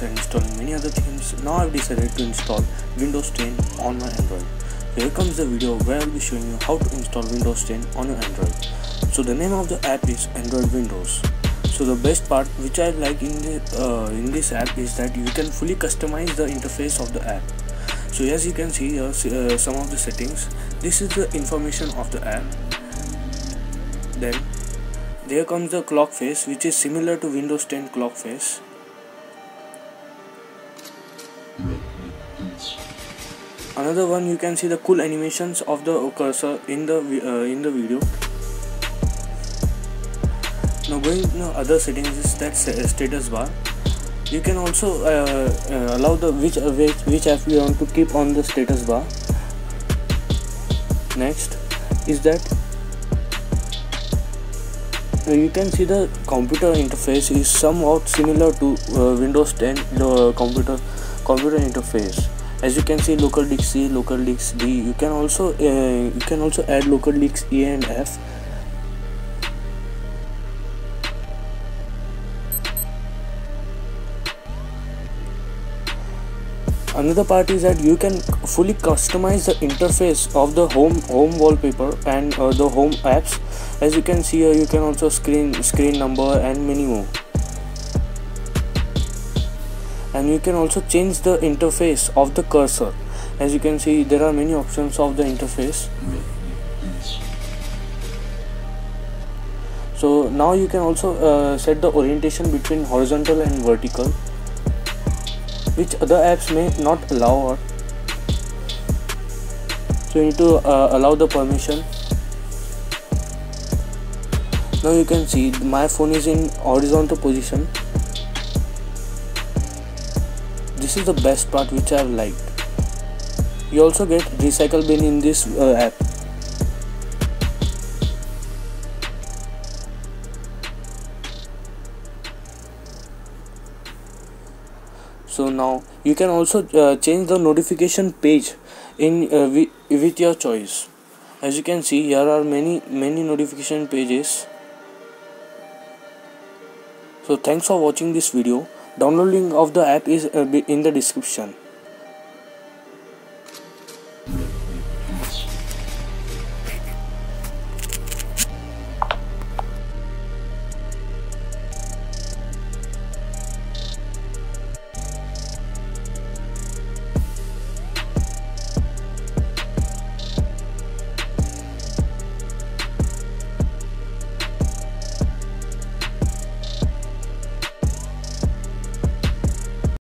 and installing many other themes, now I've decided to install Windows 10 on my Android. Here comes the video where I'll be showing you how to install Windows 10 on your Android. So the name of the app is Android Windows. So the best part which I like in this app is that you can fully customize the interface of the app. So as you can see here, some of the settings. This is the information of the app. Then there comes the clock face, which is similar to Windows 10 clock face. Another one, you can see the cool animations of the cursor in the video. Now going to other settings is that status bar. You can also allow the which app you want to keep on the status bar. Next is that you can see the computer interface is somewhat similar to Windows 10 computer interface. As you can see, local disk C, local disk D. You can also add local disk E and F. Another part is that you can fully customize the interface of the home wallpaper and the home apps. As you can see here, you can also screen number and many more. And you can also change the interface of the cursor. As you can see, there are many options of the interface. So now you can also set the orientation between horizontal and vertical, which other apps may not allow. So you need to allow the permission. Now you can see my phone is in horizontal position. This is the best part which I have liked. You also get recycle bin in this app. So now you can also change the notification page in with your choice. As you can see, here are many notification pages. So thanks for watching this video. Download link of the app is in the description.